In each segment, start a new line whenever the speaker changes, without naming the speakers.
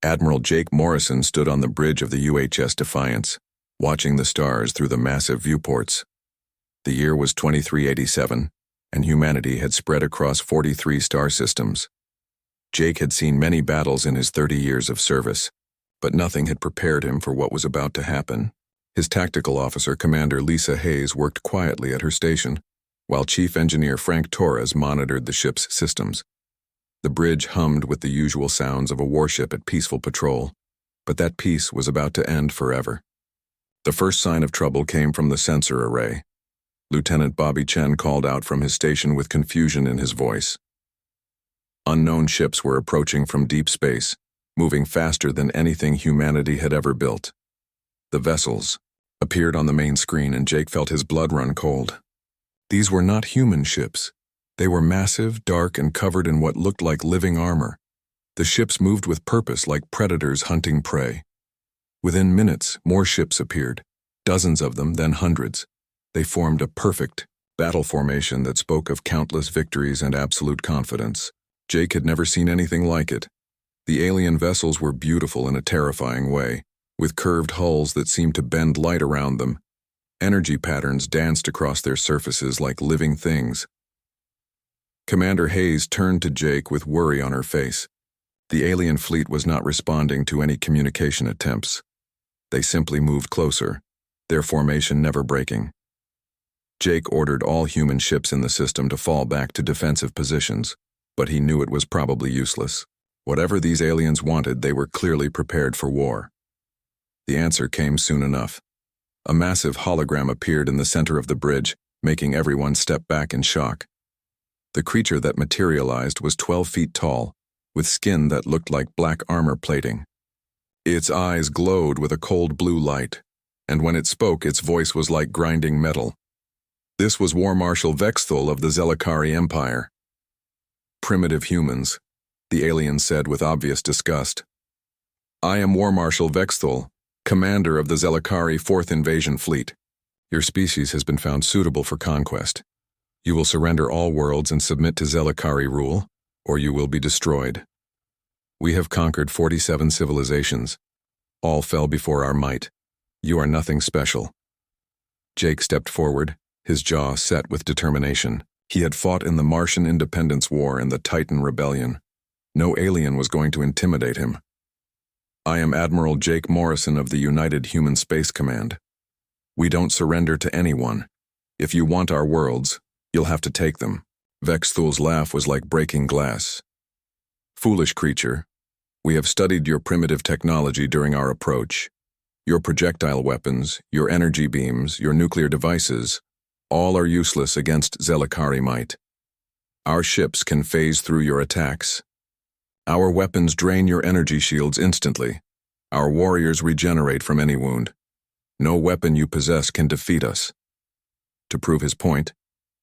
Admiral Jake Morrison stood on the bridge of the UHS Defiance, watching the stars through the massive viewports. The year was 2387, and humanity had spread across 43 star systems. Jake had seen many battles in his 30 years of service, but nothing had prepared him for what was about to happen. His tactical officer, Commander Lisa Hayes, worked quietly at her station, while Chief Engineer Frank Torres monitored the ship's systems. The bridge hummed with the usual sounds of a warship at peaceful patrol, but that peace was about to end forever. The first sign of trouble came from the sensor array. Lieutenant Bobby Chen called out from his station with confusion in his voice. Unknown ships were approaching from deep space, moving faster than anything humanity had ever built. The vessels appeared on the main screen, and Jake felt his blood run cold. These were not human ships. They were massive, dark, and covered in what looked like living armor. The ships moved with purpose, like predators hunting prey. Within minutes, more ships appeared, dozens of them, then hundreds. They formed a perfect battle formation that spoke of countless victories and absolute confidence. Jake had never seen anything like it. The alien vessels were beautiful in a terrifying way, with curved hulls that seemed to bend light around them. Energy patterns danced across their surfaces like living things. Commander Hayes turned to Jake with worry on her face. The alien fleet was not responding to any communication attempts. They simply moved closer, their formation never breaking. Jake ordered all human ships in the system to fall back to defensive positions, but he knew it was probably useless. Whatever these aliens wanted, they were clearly prepared for war. The answer came soon enough. A massive hologram appeared in the center of the bridge, making everyone step back in shock. The creature that materialized was 12 feet tall, with skin that looked like black armor plating. Its eyes glowed with a cold blue light, and when it spoke, its voice was like grinding metal. This was War Marshal Vexthul of the Zelakari Empire. Primitive humans, the alien said with obvious disgust. I am War Marshal Vexthul, commander of the Zelakari 4th Invasion Fleet. Your species has been found suitable for conquest. You will surrender all worlds and submit to Zelakari rule, or you will be destroyed. We have conquered 47 civilizations. All fell before our might. You are nothing special. Jake stepped forward, his jaw set with determination. He had fought in the Martian Independence War and the Titan Rebellion. No alien was going to intimidate him. I am Admiral Jake Morrison of the United Human Space Command. We don't surrender to anyone. If you want our worlds, you'll have to take them. Vexthul's laugh was like breaking glass. Foolish creature, we have studied your primitive technology during our approach. Your projectile weapons, your energy beams, your nuclear devices, all are useless against Zelakari might. Our ships can phase through your attacks. Our weapons drain your energy shields instantly. Our warriors regenerate from any wound. No weapon you possess can defeat us. To prove his point,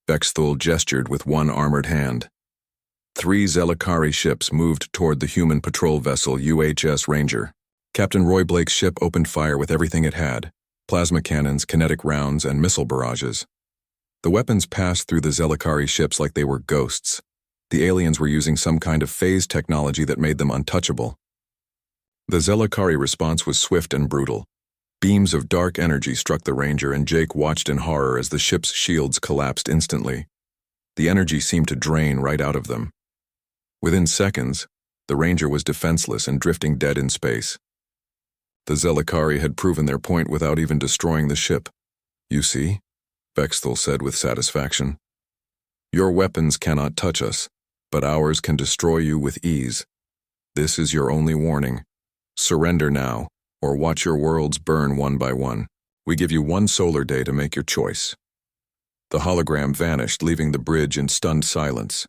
Vexthul gestured with one armored hand. 3 Zelakari ships moved toward the human patrol vessel UHS Ranger. Captain Roy Blake's ship opened fire with everything it had: plasma cannons, kinetic rounds, and missile barrages. The weapons passed through the Zelakari ships like they were ghosts. The aliens were using some kind of phase technology that made them untouchable. The Zelakari response was swift and brutal. Beams of dark energy struck the Ranger, and Jake watched in horror as the ship's shields collapsed instantly. The energy seemed to drain right out of them. Within seconds, the Ranger was defenseless and drifting dead in space. The Zelakari had proven their point without even destroying the ship. You see, Vexthul said with satisfaction. Your weapons cannot touch us, but ours can destroy you with ease. This is your only warning. Surrender now, or watch your worlds burn one by one. We give you 1 solar day to make your choice. The hologram vanished, leaving the bridge in stunned silence.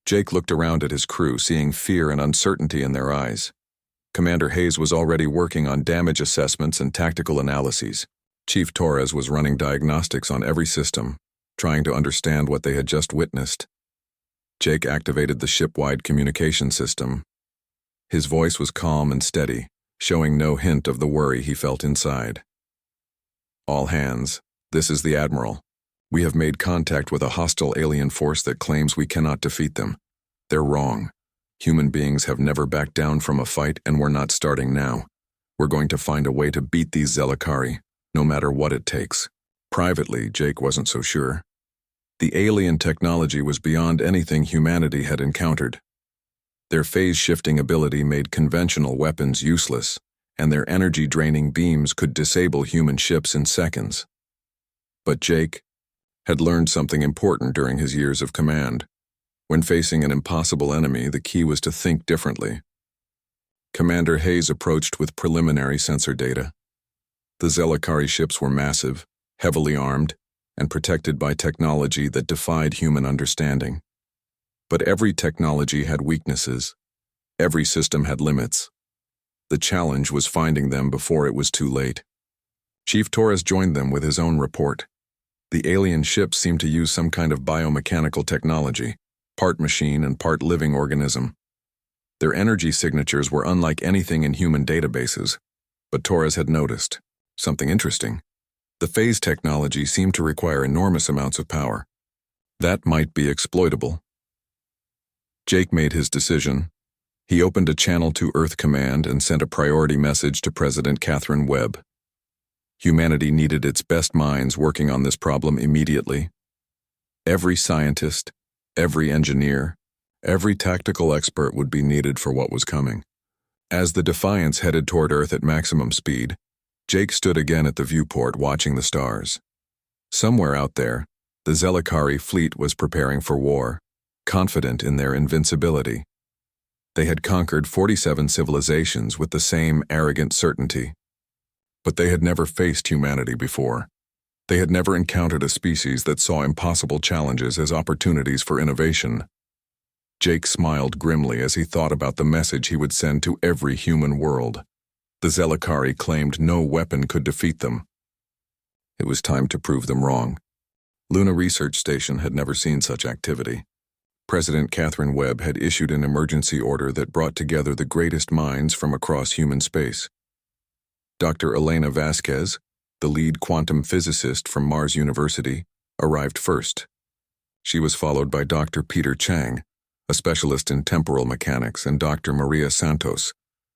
Jake looked around at his crew, seeing fear and uncertainty in their eyes. Commander Hayes was already working on damage assessments and tactical analyses. Chief Torres was running diagnostics on every system, trying to understand what they had just witnessed. Jake activated the ship-wide communication system. His voice was calm and steady, showing no hint of the worry he felt inside. All hands, this is the Admiral. We have made contact with a hostile alien force that claims we cannot defeat them. They're wrong. Human beings have never backed down from a fight, and we're not starting now. We're going to find a way to beat these Zelakari, no matter what it takes. Privately, Jake wasn't so sure. The alien technology was beyond anything humanity had encountered. Their phase-shifting ability made conventional weapons useless, and their energy-draining beams could disable human ships in seconds. But Jake had learned something important during his years of command. When facing an impossible enemy, the key was to think differently. Commander Hayes approached with preliminary sensor data. The Zelakari ships were massive, heavily armed, and protected by technology that defied human understanding. But every technology had weaknesses. Every system had limits. The challenge was finding them before it was too late. Chief Torres joined them with his own report. The alien ships seemed to use some kind of biomechanical technology, part machine and part living organism. Their energy signatures were unlike anything in human databases, but Torres had noticed something interesting. The phase technology seemed to require enormous amounts of power. That might be exploitable. Jake made his decision. He opened a channel to Earth Command and sent a priority message to President Catherine Webb. Humanity needed its best minds working on this problem immediately. Every scientist, every engineer, every tactical expert would be needed for what was coming. As the Defiance headed toward Earth at maximum speed, Jake stood again at the viewport watching the stars. Somewhere out there, the Zelakari fleet was preparing for war, confident in their invincibility. They had conquered 47 civilizations with the same arrogant certainty. But they had never faced humanity before. They had never encountered a species that saw impossible challenges as opportunities for innovation. Jake smiled grimly as he thought about the message he would send to every human world. The Zelakari claimed no weapon could defeat them. It was time to prove them wrong. Luna Research Station had never seen such activity. President Catherine Webb had issued an emergency order that brought together the greatest minds from across human space. Dr. Elena Vasquez, the lead quantum physicist from Mars University, arrived first. She was followed by Dr. Peter Chang, a specialist in temporal mechanics, and Dr. Maria Santos,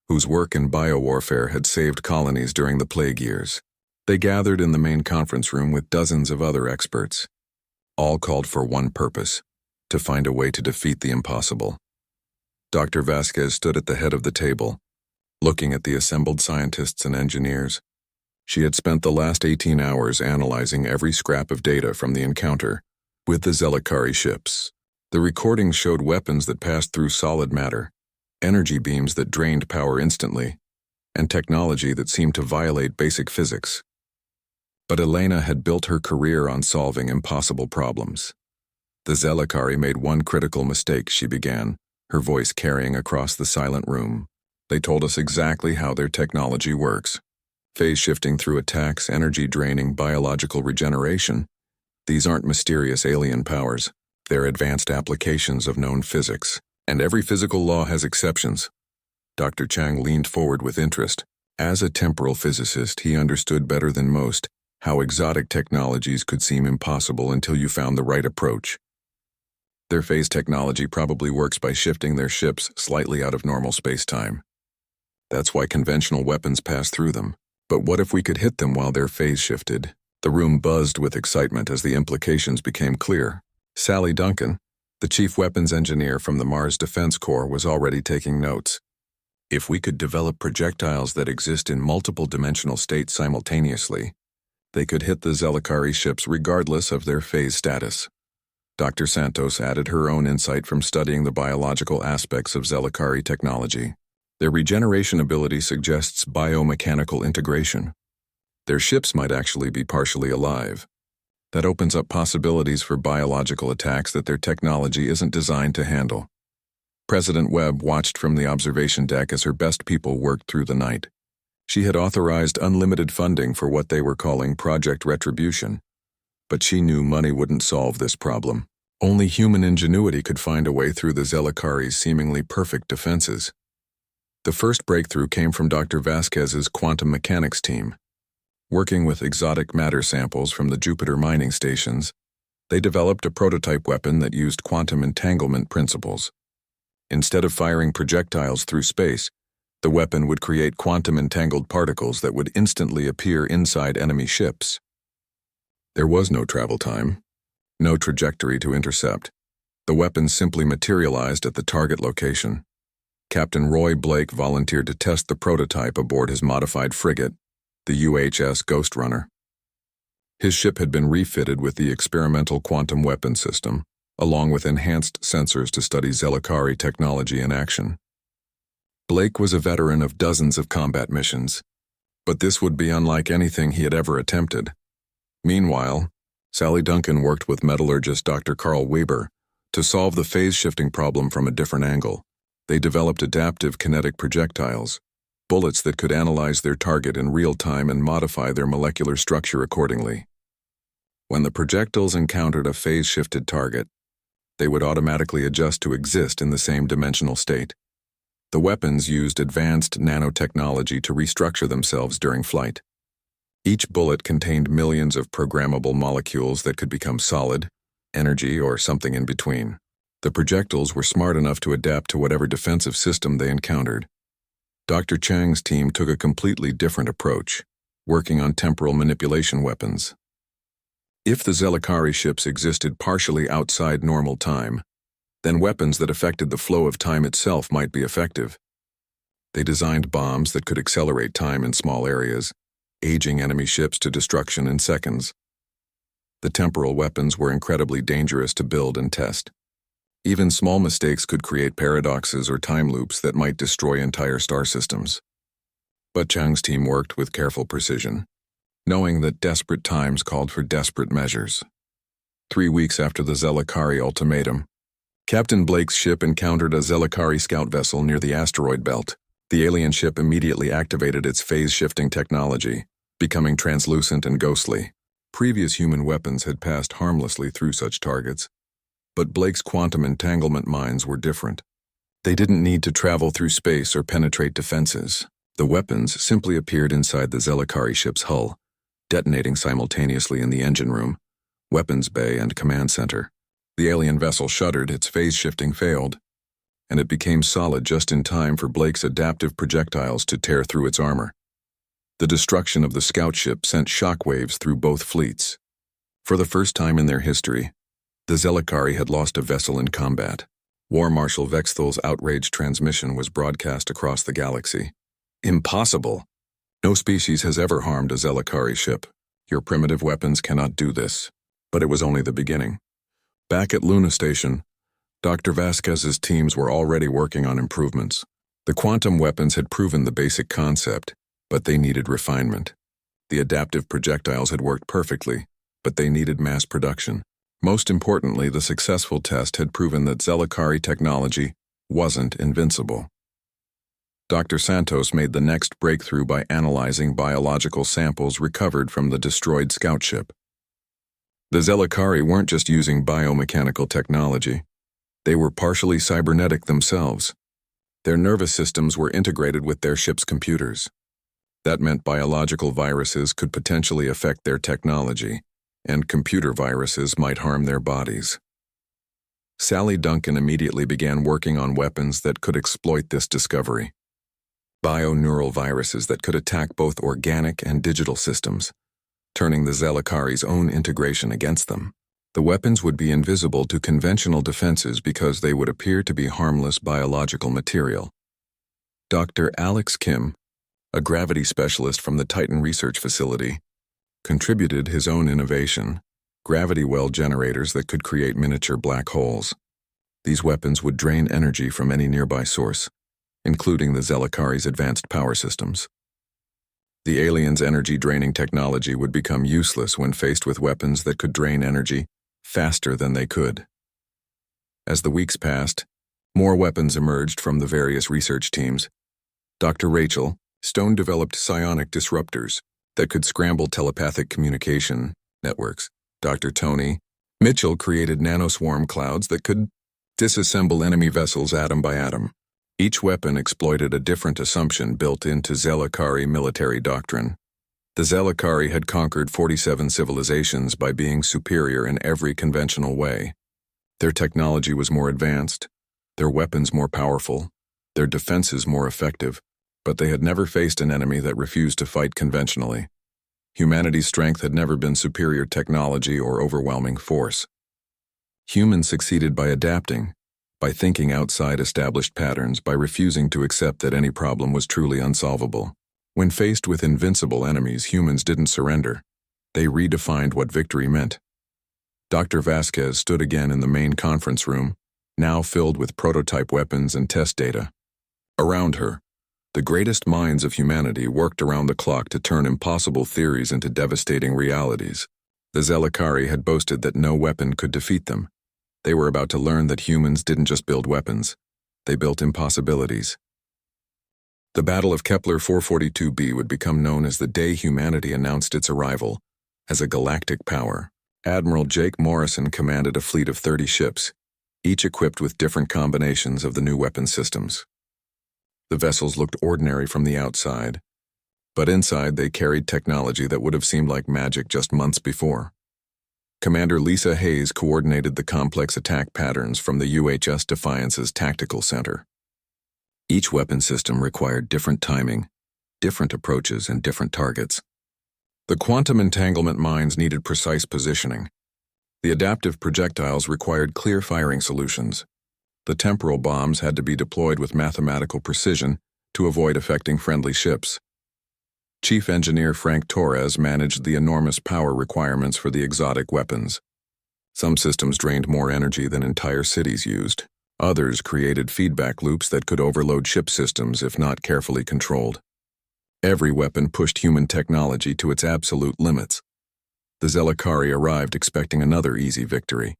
whose work in biowarfare had saved colonies during the plague years. They gathered in the main conference room with dozens of other experts. All called for one purpose: to find a way to defeat the impossible. Dr. Vasquez stood at the head of the table, looking at the assembled scientists and engineers. She had spent the last 18 hours analyzing every scrap of data from the encounter with the Zelakari ships. The recordings showed weapons that passed through solid matter, energy beams that drained power instantly, and technology that seemed to violate basic physics. But Elena had built her career on solving impossible problems. The Zelakari made one critical mistake, she began, her voice carrying across the silent room. They told us exactly how their technology works. Phase shifting through attacks, energy draining, biological regeneration. These aren't mysterious alien powers. They're advanced applications of known physics. And every physical law has exceptions. Dr. Chang leaned forward with interest. As a temporal physicist, he understood better than most how exotic technologies could seem impossible until you found the right approach. Their phase technology probably works by shifting their ships slightly out of normal space-time. That's why conventional weapons pass through them. But what if we could hit them while their phase shifted? The room buzzed with excitement as the implications became clear. Sally Duncan, the chief weapons engineer from the Mars Defense Corps, was already taking notes. If we could develop projectiles that exist in multiple dimensional states simultaneously, they could hit the Zelakari ships regardless of their phase status. Dr. Santos added her own insight from studying the biological aspects of Zelakari technology. Their regeneration ability suggests biomechanical integration. Their ships might actually be partially alive. That opens up possibilities for biological attacks that their technology isn't designed to handle. President Webb watched from the observation deck as her best people worked through the night. She had authorized unlimited funding for what they were calling Project Retribution. But she knew money wouldn't solve this problem. Only human ingenuity could find a way through the Zelakari's seemingly perfect defenses. The first breakthrough came from Dr. Vasquez's quantum mechanics team. Working with exotic matter samples from the Jupiter mining stations, they developed a prototype weapon that used quantum entanglement principles. Instead of firing projectiles through space, the weapon would create quantum-entangled particles that would instantly appear inside enemy ships. There was no travel time, no trajectory to intercept. The weapon simply materialized at the target location. Captain Roy Blake volunteered to test the prototype aboard his modified frigate, the UHS Ghost Runner. His ship had been refitted with the experimental quantum weapon system, along with enhanced sensors to study Zelakari technology in action. Blake was a veteran of dozens of combat missions, but this would be unlike anything he had ever attempted. Meanwhile, Sally Duncan worked with metallurgist Dr. Carl Weber to solve the phase-shifting problem from a different angle. They developed adaptive kinetic projectiles, bullets that could analyze their target in real time and modify their molecular structure accordingly. When the projectiles encountered a phase-shifted target, they would automatically adjust to exist in the same dimensional state. The weapons used advanced nanotechnology to restructure themselves during flight. Each bullet contained millions of programmable molecules that could become solid, energy, or something in between. The projectiles were smart enough to adapt to whatever defensive system they encountered. Dr. Chang's team took a completely different approach, working on temporal manipulation weapons. If the Zelakari ships existed partially outside normal time, then weapons that affected the flow of time itself might be effective. They designed bombs that could accelerate time in small areas, aging enemy ships to destruction in seconds. The temporal weapons were incredibly dangerous to build and test. Even small mistakes could create paradoxes or time loops that might destroy entire star systems. But Chang's team worked with careful precision, knowing that desperate times called for desperate measures. 3 weeks after the Zelakari ultimatum, Captain Blake's ship encountered a Zelakari scout vessel near the asteroid belt. The alien ship immediately activated its phase-shifting technology, becoming translucent and ghostly. Previous human weapons had passed harmlessly through such targets, but Blake's quantum entanglement mines were different. They didn't need to travel through space or penetrate defenses. The weapons simply appeared inside the Zelakari ship's hull, detonating simultaneously in the engine room, weapons bay, and command center. The alien vessel shuddered, its phase-shifting failed, and it became solid just in time for Blake's adaptive projectiles to tear through its armor. The destruction of the scout ship sent shockwaves through both fleets. For the first time in their history, the Zelakari had lost a vessel in combat. War Marshal Vexthal's outraged transmission was broadcast across the galaxy. Impossible! No species has ever harmed a Zelakari ship. Your primitive weapons cannot do this. But it was only the beginning. Back at Luna Station, Dr. Vasquez's teams were already working on improvements. The quantum weapons had proven the basic concept, but they needed refinement. The adaptive projectiles had worked perfectly, but they needed mass production. Most importantly, the successful test had proven that Zelakari technology wasn't invincible. Dr. Santos made the next breakthrough by analyzing biological samples recovered from the destroyed scout ship. The Zelakari weren't just using biomechanical technology. They were partially cybernetic themselves. Their nervous systems were integrated with their ship's computers. That meant biological viruses could potentially affect their technology, and computer viruses might harm their bodies. Sally Duncan immediately began working on weapons that could exploit this discovery. Bioneural viruses that could attack both organic and digital systems, turning the Zelakari's own integration against them. The weapons would be invisible to conventional defenses because they would appear to be harmless biological material. Dr. Alex Kim, a gravity specialist from the Titan Research Facility, contributed his own innovation, gravity well generators that could create miniature black holes. These weapons would drain energy from any nearby source, including the Zelakari's advanced power systems. The aliens' energy-draining technology would become useless when faced with weapons that could drain energy faster than they could. As the weeks passed, more weapons emerged from the various research teams. Dr. Rachel Stone developed psionic disruptors that could scramble telepathic communication networks. Dr. Tony Mitchell created nanoswarm clouds that could disassemble enemy vessels atom by atom. Each weapon exploited a different assumption built into Zelakari military doctrine. The Zelakari had conquered 47 civilizations by being superior in every conventional way. Their technology was more advanced, their weapons more powerful, their defenses more effective, but they had never faced an enemy that refused to fight conventionally. Humanity's strength had never been superior technology or overwhelming force. Humans succeeded by adapting, by thinking outside established patterns, by refusing to accept that any problem was truly unsolvable. When faced with invincible enemies, humans didn't surrender. They redefined what victory meant. Dr. Vasquez stood again in the main conference room, now filled with prototype weapons and test data. Around her, the greatest minds of humanity worked around the clock to turn impossible theories into devastating realities. The Zelakari had boasted that no weapon could defeat them. They were about to learn that humans didn't just build weapons, they built impossibilities. The Battle of Kepler 442b would become known as the day humanity announced its arrival as a galactic power. Admiral Jake Morrison commanded a fleet of 30 ships, each equipped with different combinations of the new weapon systems. The vessels looked ordinary from the outside, but inside they carried technology that would have seemed like magic just months before. Commander Lisa Hayes coordinated the complex attack patterns from the UHS Defiance's tactical center. Each weapon system required different timing, different approaches, and different targets. The quantum entanglement mines needed precise positioning. The adaptive projectiles required clear firing solutions. The temporal bombs had to be deployed with mathematical precision to avoid affecting friendly ships. Chief Engineer Frank Torres managed the enormous power requirements for the exotic weapons. Some systems drained more energy than entire cities used. Others created feedback loops that could overload ship systems if not carefully controlled. Every weapon pushed human technology to its absolute limits. The Zelakari arrived expecting another easy victory.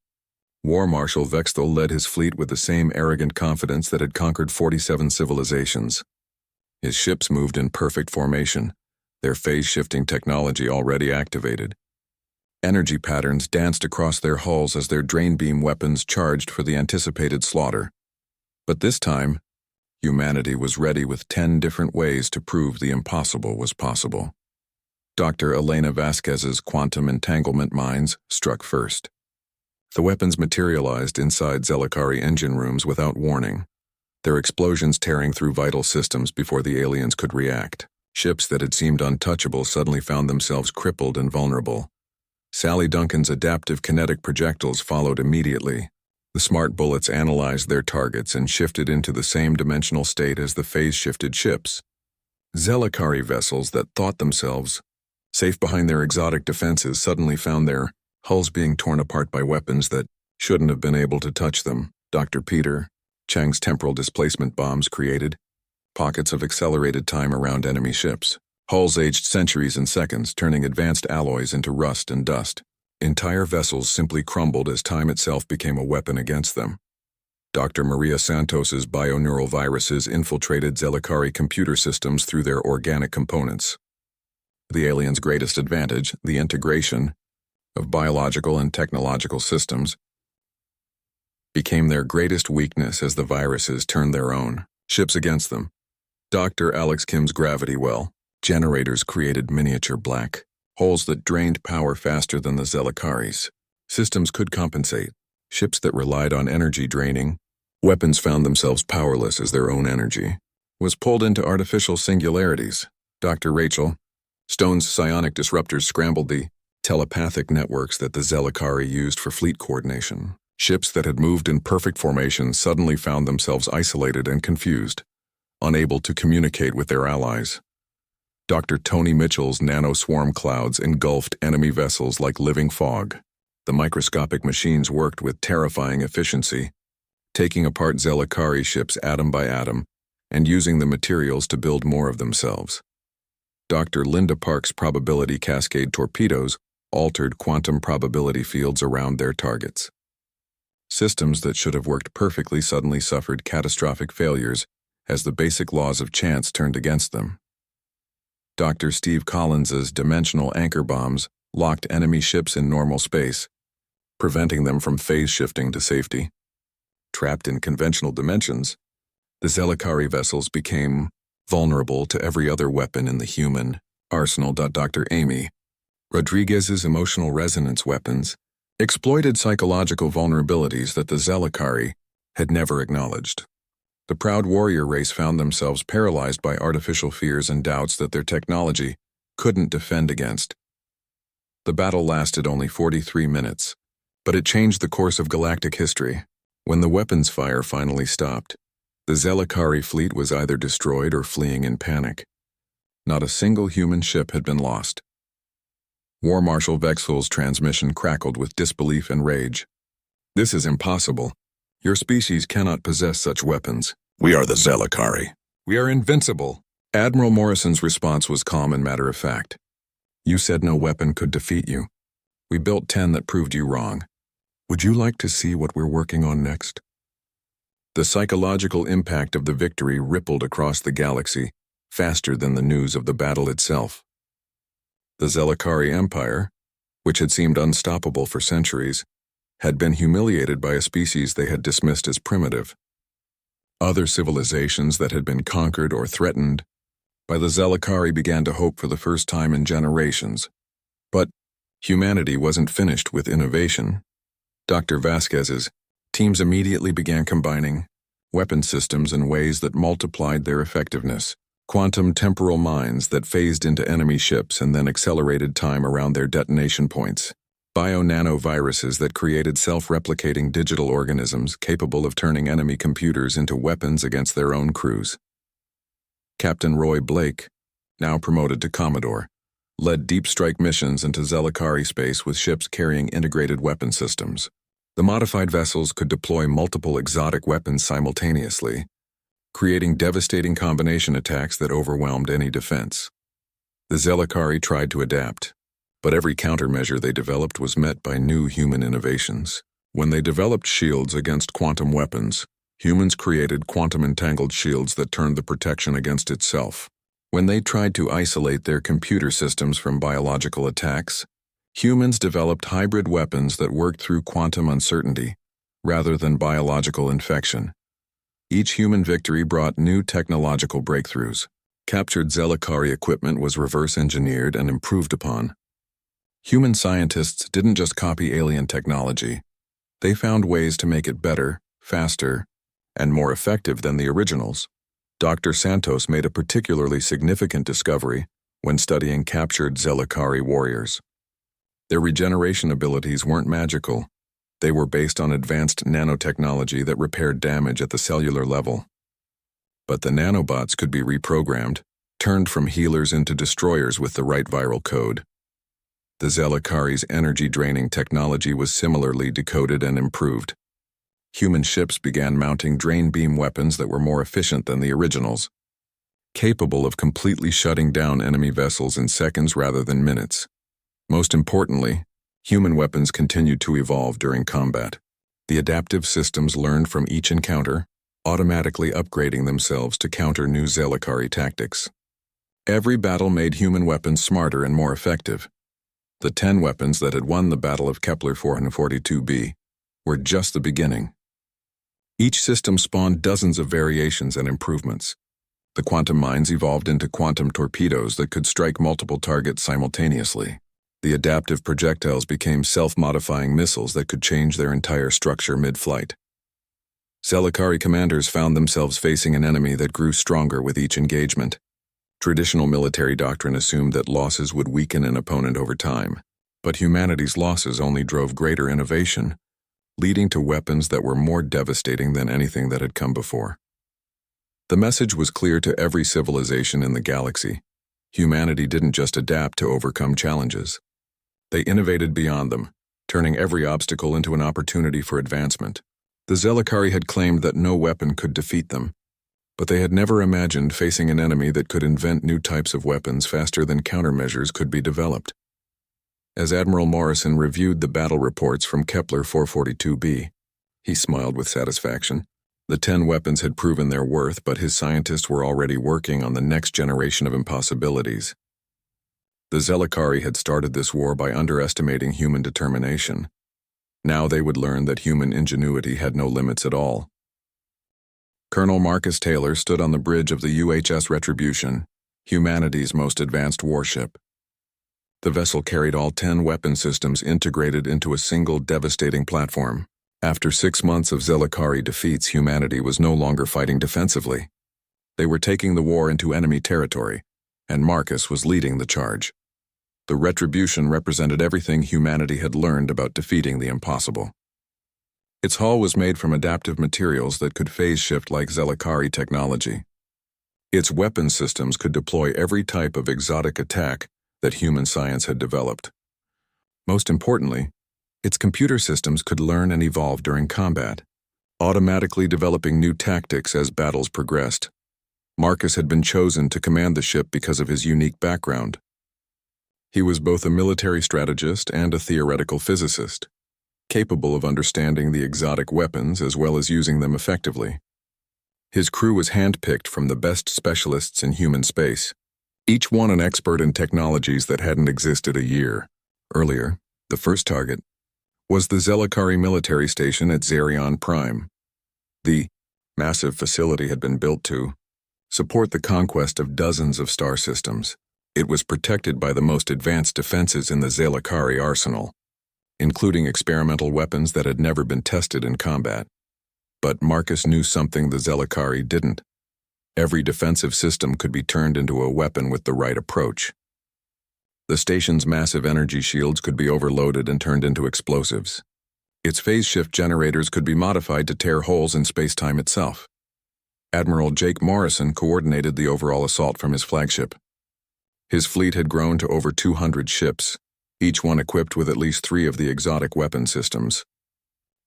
War Marshal Vexthal led his fleet with the same arrogant confidence that had conquered 47 civilizations. His ships moved in perfect formation, their phase-shifting technology already activated. Energy patterns danced across their hulls as their drain beam weapons charged for the anticipated slaughter. But this time, humanity was ready with 10 different ways to prove the impossible was possible. Dr. Elena Vasquez's quantum entanglement mines struck first. The weapons materialized inside Zelakari engine rooms without warning, their explosions tearing through vital systems before the aliens could react. Ships that had seemed untouchable suddenly found themselves crippled and vulnerable. Sally Duncan's adaptive kinetic projectiles followed immediately. The smart bullets analyzed their targets and shifted into the same dimensional state as the phase-shifted ships. Zelakari vessels that thought themselves safe behind their exotic defenses suddenly found their hulls being torn apart by weapons that shouldn't have been able to touch them. Dr. Peter Chang's temporal displacement bombs created pockets of accelerated time around enemy ships. Hulls aged centuries and seconds, turning advanced alloys into rust and dust. Entire vessels simply crumbled as time itself became a weapon against them. Dr. Maria Santos's bioneural viruses infiltrated Zelakari computer systems through their organic components. The aliens' greatest advantage, the integration of biological and technological systems, became their greatest weakness as the viruses turned their own ships against them. Dr. Alex Kim's gravity well generators created miniature black holes that drained power faster than the Zelakaris. Systems could compensate. Ships that relied on energy draining weapons found themselves powerless as their own energy was pulled into artificial singularities. Dr. Rachel Stone's psionic disruptors scrambled the telepathic networks that the Zelakari used for fleet coordination. Ships that had moved in perfect formation suddenly found themselves isolated and confused, unable to communicate with their allies. Dr. Tony Mitchell's nanoswarm clouds engulfed enemy vessels like living fog. The microscopic machines worked with terrifying efficiency, taking apart Zelakari ships atom by atom and using the materials to build more of themselves. Dr. Linda Park's probability cascade torpedoes altered quantum probability fields around their targets. Systems that should have worked perfectly suddenly suffered catastrophic failures as the basic laws of chance turned against them. Dr. Steve Collins's dimensional anchor bombs locked enemy ships in normal space, preventing them from phase shifting to safety. Trapped in conventional dimensions, the Zelakari vessels became vulnerable to every other weapon in the human arsenal. Dr. Amy Rodriguez's emotional resonance weapons exploited psychological vulnerabilities that the Zelakari had never acknowledged. The proud warrior race found themselves paralyzed by artificial fears and doubts that their technology couldn't defend against. The battle lasted only 43 minutes, but it changed the course of galactic history. When the weapons fire finally stopped, the Zelakari fleet was either destroyed or fleeing in panic. Not a single human ship had been lost. War Marshal Vexel's transmission crackled with disbelief and rage. "This is impossible. Your species cannot possess such weapons. We are the Zelakari. We are invincible." Admiral Morrison's response was calm and matter-of-fact. "You said no weapon could defeat you. We built 10 that proved you wrong. Would you like to see what we're working on next?" The psychological impact of the victory rippled across the galaxy, faster than the news of the battle itself. The Zelakari Empire, which had seemed unstoppable for centuries, had been humiliated by a species they had dismissed as primitive. Other civilizations that had been conquered or threatened by the Zelakari began to hope for the first time in generations. But humanity wasn't finished with innovation. Dr. Vasquez's teams immediately began combining weapon systems in ways that multiplied their effectiveness. Quantum temporal mines that phased into enemy ships and then accelerated time around their detonation points. Bio-nanoviruses that created self-replicating digital organisms capable of turning enemy computers into weapons against their own crews. Captain Roy Blake, now promoted to Commodore, led deep strike missions into Zelakari space with ships carrying integrated weapon systems. The modified vessels could deploy multiple exotic weapons simultaneously, creating devastating combination attacks that overwhelmed any defense. The Zelakari tried to adapt, but every countermeasure they developed was met by new human innovations. When they developed shields against quantum weapons, humans created quantum-entangled shields that turned the protection against itself. When they tried to isolate their computer systems from biological attacks, humans developed hybrid weapons that worked through quantum uncertainty rather than biological infection. Each human victory brought new technological breakthroughs. Captured Zelakari equipment was reverse-engineered and improved upon. Human scientists didn't just copy alien technology. They found ways to make it better, faster, and more effective than the originals. Dr. Santos made a particularly significant discovery when studying captured Zelakari warriors. Their regeneration abilities weren't magical. They were based on advanced nanotechnology that repaired damage at the cellular level. But the nanobots could be reprogrammed, turned from healers into destroyers with the right viral code. The Zelakari's energy-draining technology was similarly decoded and improved. Human ships began mounting drain beam weapons that were more efficient than the originals, capable of completely shutting down enemy vessels in seconds rather than minutes. Most importantly, human weapons continued to evolve during combat. The adaptive systems learned from each encounter, automatically upgrading themselves to counter new Zelakari tactics. Every battle made human weapons smarter and more effective. The 10 weapons that had won the Battle of Kepler 442b were just the beginning. Each system spawned dozens of variations and improvements. The quantum mines evolved into quantum torpedoes that could strike multiple targets simultaneously. The adaptive projectiles became self-modifying missiles that could change their entire structure mid-flight. Zelakari commanders found themselves facing an enemy that grew stronger with each engagement. Traditional military doctrine assumed that losses would weaken an opponent over time, but humanity's losses only drove greater innovation, leading to weapons that were more devastating than anything that had come before. The message was clear to every civilization in the galaxy. Humanity didn't just adapt to overcome challenges. They innovated beyond them, turning every obstacle into an opportunity for advancement. The Zelakari had claimed that no weapon could defeat them, but they had never imagined facing an enemy that could invent new types of weapons faster than countermeasures could be developed. As Admiral Morrison reviewed the battle reports from Kepler 442b, he smiled with satisfaction. The 10 weapons had proven their worth, but his scientists were already working on the next generation of impossibilities. The Zelakari had started this war by underestimating human determination. Now they would learn that human ingenuity had no limits at all. Colonel Marcus Taylor stood on the bridge of the UHS Retribution, humanity's most advanced warship. The vessel carried all 10 weapon systems integrated into a single devastating platform. After 6 months of Zelakari defeats, humanity was no longer fighting defensively. They were taking the war into enemy territory, and Marcus was leading the charge. The retribution represented everything humanity had learned about defeating the impossible. Its hull was made from adaptive materials that could phase shift like Zelakari technology. Its weapon systems could deploy every type of exotic attack that human science had developed. Most importantly, its computer systems could learn and evolve during combat, automatically developing new tactics as battles progressed. Marcus had been chosen to command the ship because of his unique background. He was both a military strategist and a theoretical physicist, capable of understanding the exotic weapons as well as using them effectively. His crew was handpicked from the best specialists in human space, each one an expert in technologies that hadn't existed a year earlier. The first target was the Zelakari military station at Zerion Prime. The massive facility had been built to support the conquest of dozens of star systems. It was protected by the most advanced defenses in the Zelakari arsenal, including experimental weapons that had never been tested in combat. But Marcus knew something the Zelakari didn't. Every defensive system could be turned into a weapon with the right approach. The station's massive energy shields could be overloaded and turned into explosives. Its phase shift generators could be modified to tear holes in space-time itself. Admiral Jake Morrison coordinated the overall assault from his flagship. His fleet had grown to over 200 ships, each one equipped with at least 3 of the exotic weapon systems.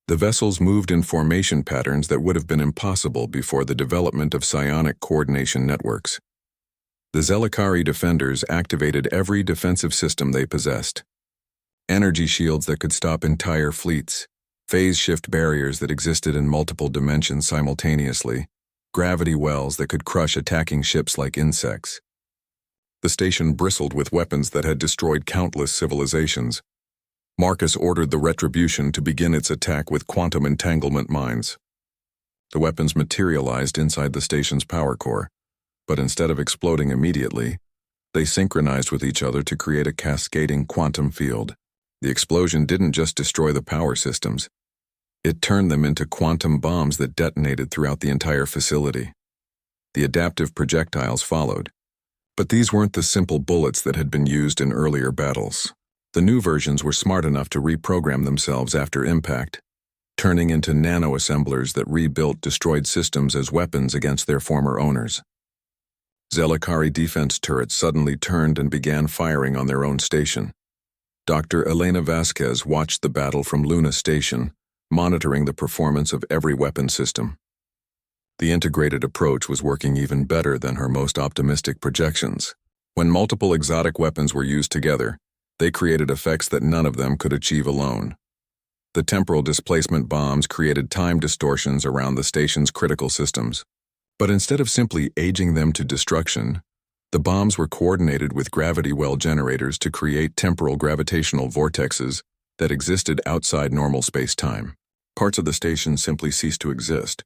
The vessels moved in formation patterns that would have been impossible before the development of psionic coordination networks. The Zelakari defenders activated every defensive system they possessed. Energy shields that could stop entire fleets, phase shift barriers that existed in multiple dimensions simultaneously, gravity wells that could crush attacking ships like insects. The station bristled with weapons that had destroyed countless civilizations. Marcus ordered the Retribution to begin its attack with quantum entanglement mines. The weapons materialized inside the station's power core, but instead of exploding immediately, they synchronized with each other to create a cascading quantum field. The explosion didn't just destroy the power systems. It turned them into quantum bombs that detonated throughout the entire facility. The adaptive projectiles followed, but these weren't the simple bullets that had been used in earlier battles. The new versions were smart enough to reprogram themselves after impact, turning into nano-assemblers that rebuilt destroyed systems as weapons against their former owners. Zelakari defense turrets suddenly turned and began firing on their own station. Dr. Elena Vasquez watched the battle from Luna Station, monitoring the performance of every weapon system. The integrated approach was working even better than her most optimistic projections. When multiple exotic weapons were used together, they created effects that none of them could achieve alone. The temporal displacement bombs created time distortions around the station's critical systems. But instead of simply aging them to destruction, the bombs were coordinated with gravity well generators to create temporal gravitational vortexes that existed outside normal space-time. Parts of the station simply ceased to exist,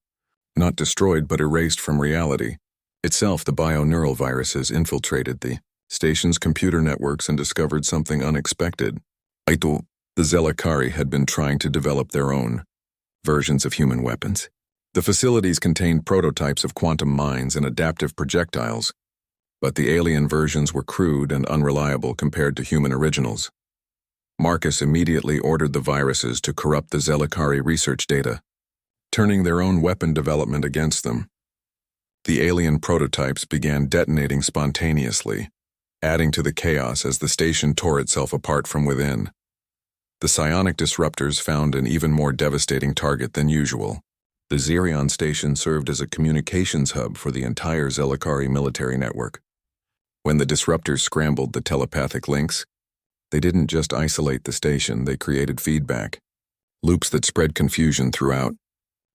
not destroyed but erased from reality. Itself, the bioneural viruses infiltrated the station's computer networks and discovered something unexpected. The Zelakari had been trying to develop their own versions of human weapons. The facilities contained prototypes of quantum mines and adaptive projectiles, but the alien versions were crude and unreliable compared to human originals. Marcus immediately ordered the viruses to corrupt the Zelakari research data, turning their own weapon development against them. The alien prototypes began detonating spontaneously, adding to the chaos as the station tore itself apart from within. The psionic disruptors found an even more devastating target than usual. The Zerion station served as a communications hub for the entire Zelakari military network. When the disruptors scrambled the telepathic links, they didn't just isolate the station, they created feedback loops that spread confusion throughout.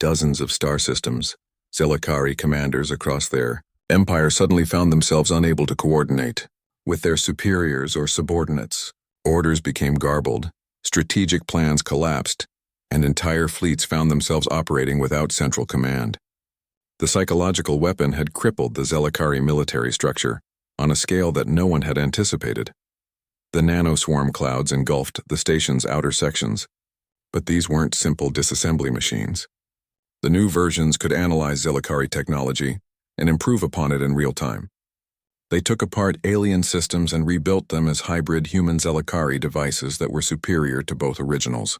Dozens of star systems, Zelakari commanders across their empire suddenly found themselves unable to coordinate with their superiors or subordinates. Orders became garbled, strategic plans collapsed, and entire fleets found themselves operating without central command. The psychological weapon had crippled the Zelakari military structure on a scale that no one had anticipated. The nanoswarm clouds engulfed the station's outer sections, But these weren't simple disassembly machines. The new versions could analyze Zelakari technology and improve upon it in real time. They took apart alien systems and rebuilt them as hybrid human Zelakari devices that were superior to both originals.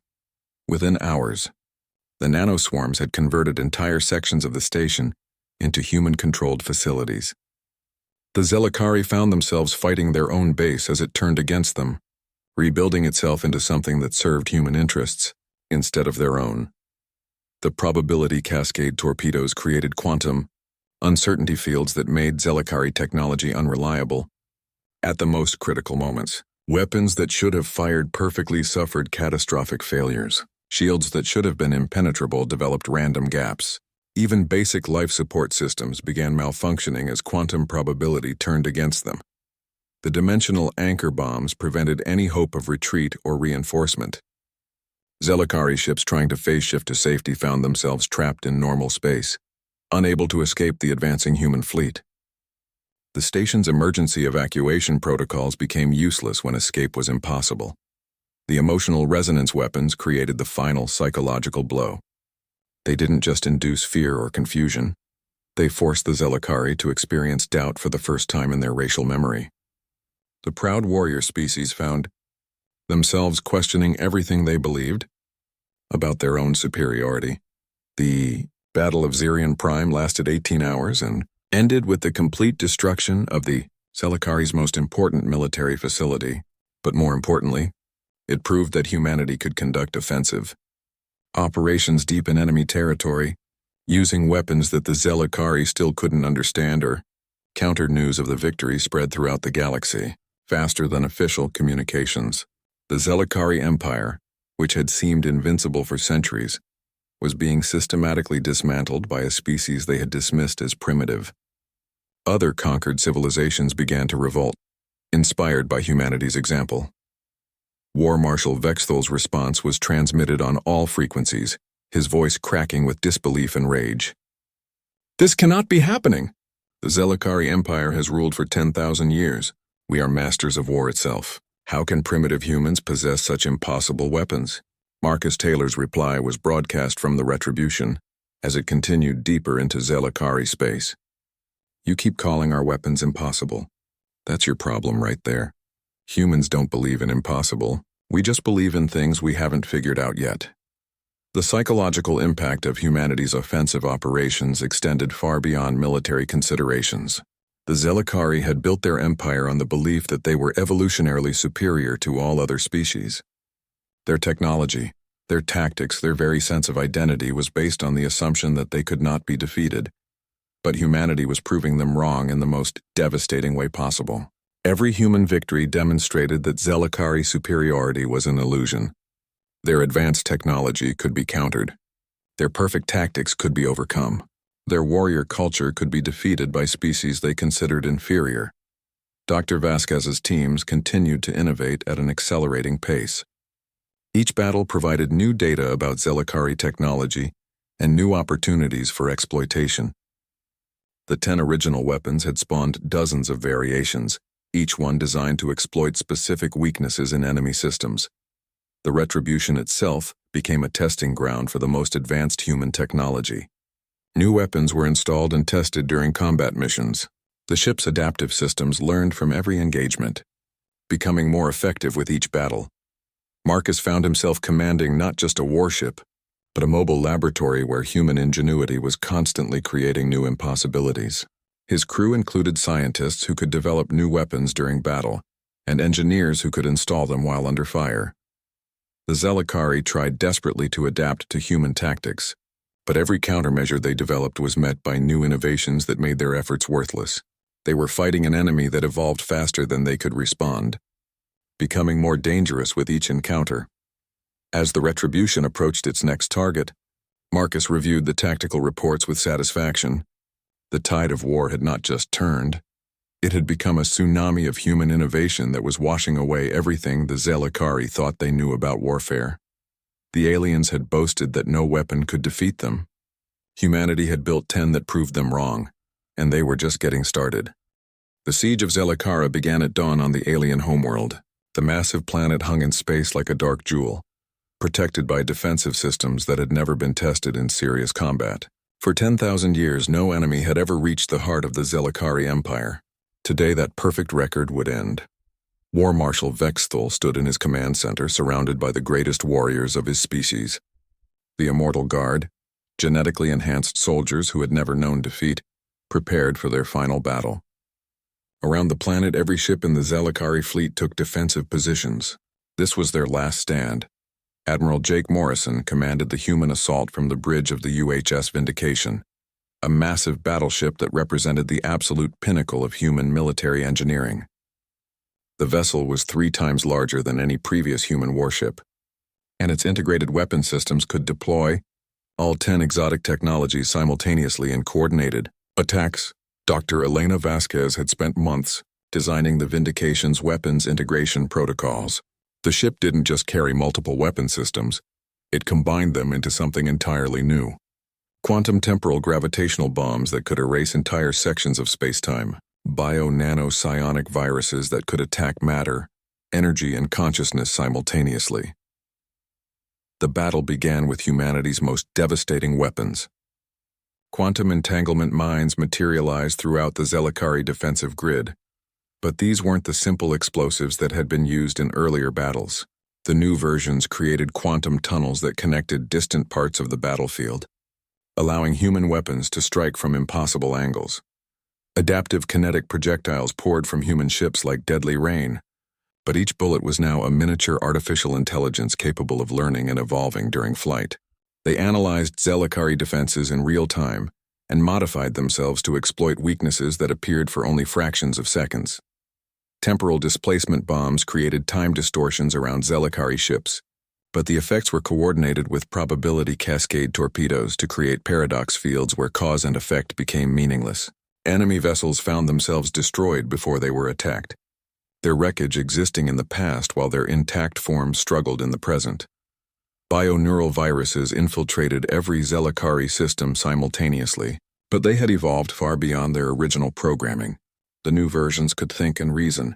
Within hours, the nanoswarms had converted entire sections of the station into human-controlled facilities. The Zelakari found themselves fighting their own base as it turned against them, rebuilding itself into something that served human interests instead of their own. The probability cascade torpedoes created quantum uncertainty fields that made Zelakari technology unreliable. At the most critical moments, weapons that should have fired perfectly suffered catastrophic failures. Shields that should have been impenetrable developed random gaps. Even basic life support systems began malfunctioning as quantum probability turned against them. The dimensional anchor bombs prevented any hope of retreat or reinforcement. Zelakari ships trying to phase shift to safety found themselves trapped in normal space, unable to escape the advancing human fleet. The station's emergency evacuation protocols became useless when escape was impossible. The emotional resonance weapons created the final psychological blow. They didn't just induce fear or confusion. They forced the Zelakari to experience doubt for the first time in their racial memory. The proud warrior species found themselves questioning everything they believed about their own superiority. The Battle of Zirion Prime lasted 18 hours and ended with the complete destruction of the Zelakari's most important military facility. But more importantly, it proved that humanity could conduct offensive operations deep in enemy territory, using weapons that the Zelakari still couldn't understand or counter. News of the victory spread throughout the galaxy, faster than official communications. The Zelakari Empire, which had seemed invincible for centuries, was being systematically dismantled by a species they had dismissed as primitive. Other conquered civilizations began to revolt, inspired by humanity's example. War Marshal Vexthal's response was transmitted on all frequencies, his voice cracking with disbelief and rage. "This cannot be happening! The Zelakari Empire has ruled for 10,000 years. We are masters of war itself. How can primitive humans possess such impossible weapons?" Marcus Taylor's reply was broadcast from the Retribution as it continued deeper into Zelakari space. "You keep calling our weapons impossible. That's your problem right there. Humans don't believe in impossible. We just believe in things we haven't figured out yet." The psychological impact of humanity's offensive operations extended far beyond military considerations. The Zelakari had built their empire on the belief that they were evolutionarily superior to all other species. Their technology, their tactics, their very sense of identity was based on the assumption that they could not be defeated. But humanity was proving them wrong in the most devastating way possible. Every human victory demonstrated that Zelakari superiority was an illusion. Their advanced technology could be countered. Their perfect tactics could be overcome. Their warrior culture could be defeated by species they considered inferior. Dr. Vasquez's teams continued to innovate at an accelerating pace. Each battle provided new data about Zelakari technology and new opportunities for exploitation. The 10 original weapons had spawned dozens of variations, each one designed to exploit specific weaknesses in enemy systems. The Retribution itself became a testing ground for the most advanced human technology. New weapons were installed and tested during combat missions. The ship's adaptive systems learned from every engagement, becoming more effective with each battle. Marcus found himself commanding not just a warship, but a mobile laboratory where human ingenuity was constantly creating new impossibilities. His crew included scientists who could develop new weapons during battle, and engineers who could install them while under fire. The Zelakari tried desperately to adapt to human tactics, but every countermeasure they developed was met by new innovations that made their efforts worthless. They were fighting an enemy that evolved faster than they could respond, becoming more dangerous with each encounter. As the Retribution approached its next target, Marcus reviewed the tactical reports with satisfaction. The tide of war had not just turned. It had become a tsunami of human innovation that was washing away everything the Zelakari thought they knew about warfare. The aliens had boasted that no weapon could defeat them. Humanity had built 10 that proved them wrong, and they were just getting started. The siege of Zelakara began at dawn on the alien homeworld. The massive planet hung in space like a dark jewel. protected by defensive systems that had never been tested in serious combat. For 10,000 years, no enemy had ever reached the heart of the Zelakari Empire. Today, that perfect record would end. War Marshal Vexthul stood in his command center, surrounded by the greatest warriors of his species. The Immortal Guard, genetically enhanced soldiers who had never known defeat, prepared for their final battle. Around the planet, every ship in the Zelakari fleet took defensive positions. This was their last stand. Admiral Jake Morrison commanded the human assault from the bridge of the UHS Vindication, a massive battleship that represented the absolute pinnacle of human military engineering. The vessel was 3 times larger than any previous human warship, and its integrated weapon systems could deploy all 10 exotic technologies simultaneously in coordinated attacks. Dr. Elena Vasquez had spent months designing the Vindication's weapons integration protocols. The ship didn't just carry multiple weapon systems, it combined them into something entirely new. Quantum temporal gravitational bombs that could erase entire sections of space-time, bio-nano-psionic viruses that could attack matter, energy, and consciousness simultaneously. The battle began with humanity's most devastating weapons. Quantum entanglement mines materialized throughout the Zelakari defensive grid. But these weren't the simple explosives that had been used in earlier battles. The new versions created quantum tunnels that connected distant parts of the battlefield, allowing human weapons to strike from impossible angles. Adaptive kinetic projectiles poured from human ships like deadly rain, but each bullet was now a miniature artificial intelligence capable of learning and evolving during flight. They analyzed Zelakari defenses in real time and modified themselves to exploit weaknesses that appeared for only fractions of seconds. Temporal displacement bombs created time distortions around Zelakari ships, but the effects were coordinated with probability cascade torpedoes to create paradox fields where cause and effect became meaningless. Enemy vessels found themselves destroyed before they were attacked, their wreckage existing in the past while their intact forms struggled in the present. Bioneural viruses infiltrated every Zelakari system simultaneously, but they had evolved far beyond their original programming. The new versions could think and reason,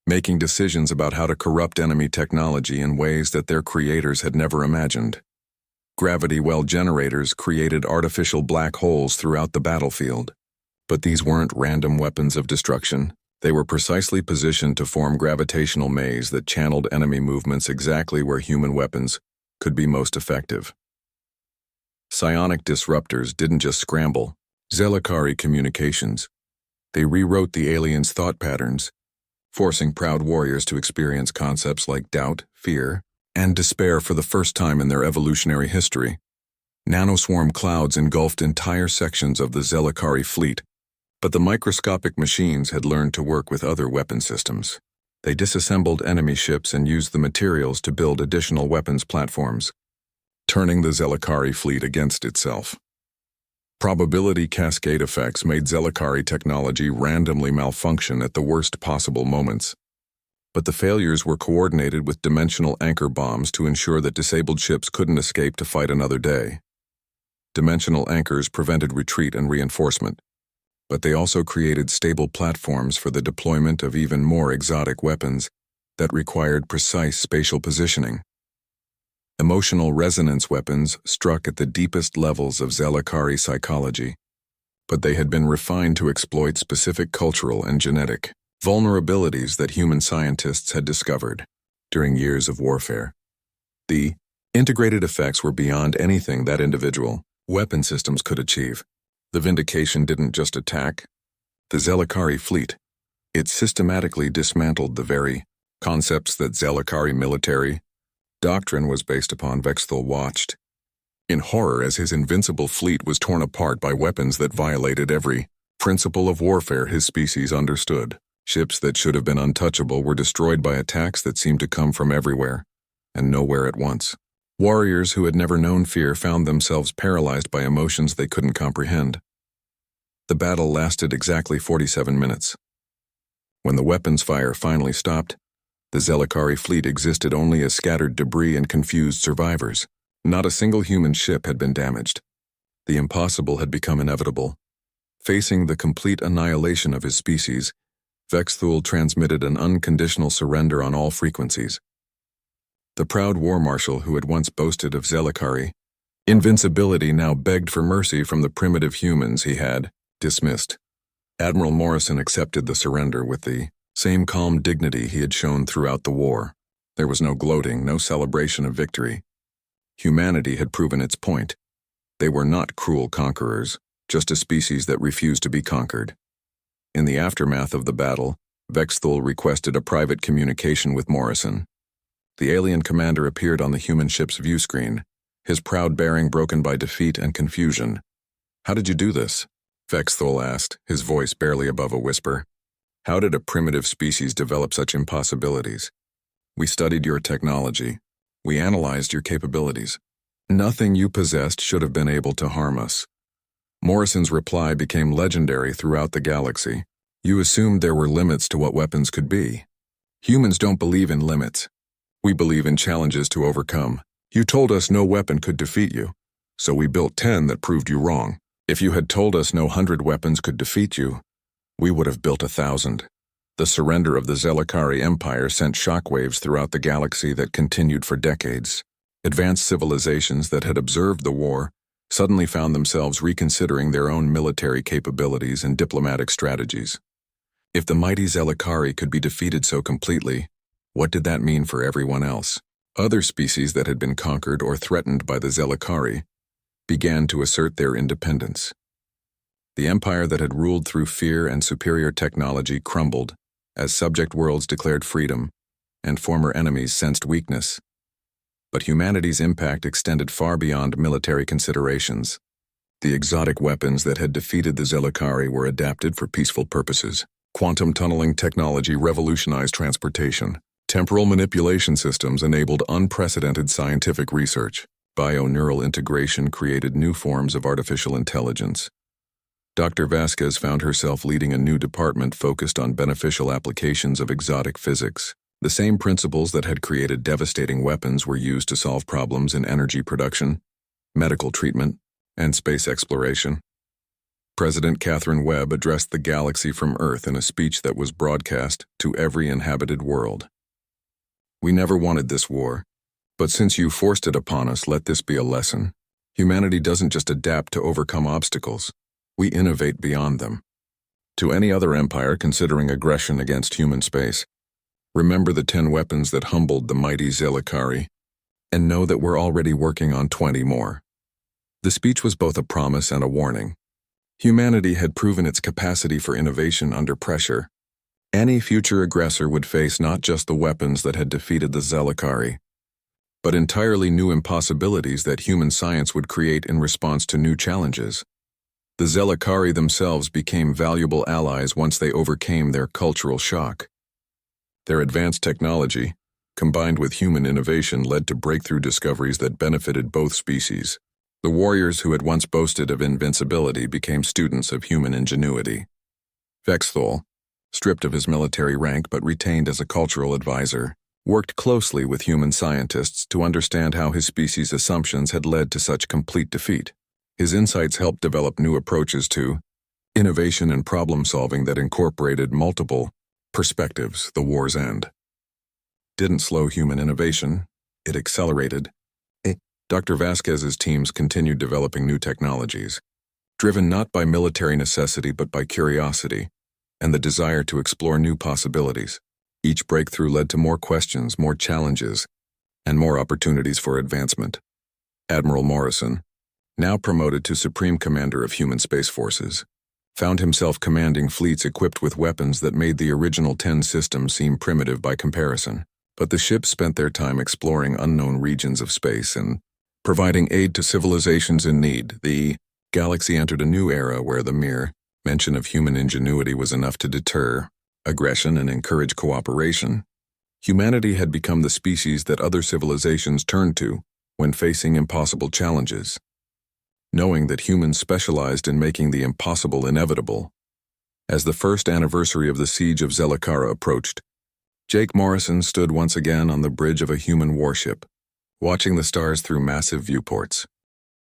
making decisions about how to corrupt enemy technology in ways that their creators had never imagined. Gravity well generators created artificial black holes throughout the battlefield. But these weren't random weapons of destruction. They were precisely positioned to form gravitational maze that channeled enemy movements exactly where human weapons could be most effective. Psionic disruptors didn't just scramble Zelakari communications. They rewrote the aliens' thought patterns, forcing proud warriors to experience concepts like doubt, fear, and despair for the first time in their evolutionary history. Nanoswarm clouds engulfed entire sections of the Zelakari fleet, but the microscopic machines had learned to work with other weapon systems. They disassembled enemy ships and used the materials to build additional weapons platforms, turning the Zelakari fleet against itself. Probability cascade effects made Zelakari technology randomly malfunction at the worst possible moments. But the failures were coordinated with dimensional anchor bombs to ensure that disabled ships couldn't escape to fight another day. Dimensional anchors prevented retreat and reinforcement, but they also created stable platforms for the deployment of even more exotic weapons that required precise spatial positioning. Emotional resonance weapons struck at the deepest levels of Zelakari psychology, but they had been refined to exploit specific cultural and genetic vulnerabilities that human scientists had discovered during years of warfare. The integrated effects were beyond anything that individual weapon systems could achieve. The Vindication didn't just attack the Zelakari fleet. It systematically dismantled the very concepts that Zelakari military doctrine was based upon. Vexthul watched in horror as his invincible fleet was torn apart by weapons that violated every principle of warfare his species understood. Ships that should have been untouchable were destroyed by attacks that seemed to come from everywhere and nowhere at once. Warriors who had never known fear found themselves paralyzed by emotions they couldn't comprehend. The battle lasted exactly 47 minutes. When the weapons fire finally stopped, the Zelakari fleet existed only as scattered debris and confused survivors. Not a single human ship had been damaged. The impossible had become inevitable. Facing the complete annihilation of his species, Vexthul transmitted an unconditional surrender on all frequencies. The proud war marshal who had once boasted of Zelakari invincibility now begged for mercy from the primitive humans he had dismissed. Admiral Morrison accepted the surrender with the same calm dignity he had shown throughout the war. There was no gloating, no celebration of victory. Humanity had proven its point. They were not cruel conquerors, just a species that refused to be conquered. In the aftermath of the battle, Vexthul requested a private communication with Morrison. The alien commander appeared on the human ship's view screen, his proud bearing broken by defeat and confusion. "How did you do this?" Vexthul asked, his voice barely above a whisper. "How did a primitive species develop such impossibilities? We studied your technology. We analyzed your capabilities. Nothing you possessed should have been able to harm us." Morrison's reply became legendary throughout the galaxy. "You assumed there were limits to what weapons could be. Humans don't believe in limits. We believe in challenges to overcome. You told us no weapon could defeat you, so we built 10 that proved you wrong. If you had told us no 100 weapons could defeat you, we would have built 1,000. The surrender of the Zelakari Empire sent shockwaves throughout the galaxy that continued for decades. Advanced civilizations that had observed the war suddenly found themselves reconsidering their own military capabilities and diplomatic strategies. If the mighty Zelakari could be defeated so completely, what did that mean for everyone else? Other species that had been conquered or threatened by the Zelakari began to assert their independence. The empire that had ruled through fear and superior technology crumbled as subject worlds declared freedom and former enemies sensed weakness. But humanity's impact extended far beyond military considerations. The exotic weapons that had defeated the Zelakari were adapted for peaceful purposes. Quantum tunneling technology revolutionized transportation. Temporal manipulation systems enabled unprecedented scientific research. Bio-neural integration created new forms of artificial intelligence. Dr. Vasquez found herself leading a new department focused on beneficial applications of exotic physics. The same principles that had created devastating weapons were used to solve problems in energy production, medical treatment, and space exploration. President Catherine Webb addressed the galaxy from Earth in a speech that was broadcast to every inhabited world. "We never wanted this war, but since you forced it upon us, let this be a lesson. Humanity doesn't just adapt to overcome obstacles. We innovate beyond them." To any other empire considering aggression against human space, remember the 10 weapons that humbled the mighty Zelakari, and know that we're already working on 20 more. The speech was both a promise and a warning. Humanity had proven its capacity for innovation under pressure. Any future aggressor would face not just the weapons that had defeated the Zelakari, but entirely new impossibilities that human science would create in response to new challenges. The Zelakari themselves became valuable allies once they overcame their cultural shock. Their advanced technology, combined with human innovation, led to breakthrough discoveries that benefited both species. The warriors who had once boasted of invincibility became students of human ingenuity. Vexthul, stripped of his military rank but retained as a cultural advisor, worked closely with human scientists to understand how his species' assumptions had led to such complete defeat. His insights helped develop new approaches to innovation and problem-solving that incorporated multiple perspectives. The war's end didn't slow human innovation, it accelerated. Dr. Vasquez's teams continued developing new technologies, driven not by military necessity but by curiosity and the desire to explore new possibilities. Each breakthrough led to more questions, more challenges, and more opportunities for advancement. Admiral Morrison, now promoted to Supreme Commander of Human Space Forces, found himself commanding fleets equipped with weapons that made the original 10 systems seem primitive by comparison. But the ships spent their time exploring unknown regions of space and providing aid to civilizations in need. The galaxy entered a new era where the mere mention of human ingenuity was enough to deter aggression and encourage cooperation. Humanity had become the species that other civilizations turned to when facing impossible challenges. Knowing that humans specialized in making the impossible inevitable. As the first anniversary of the siege of Zelakara approached, Jake Morrison stood once again on the bridge of a human warship, watching the stars through massive viewports.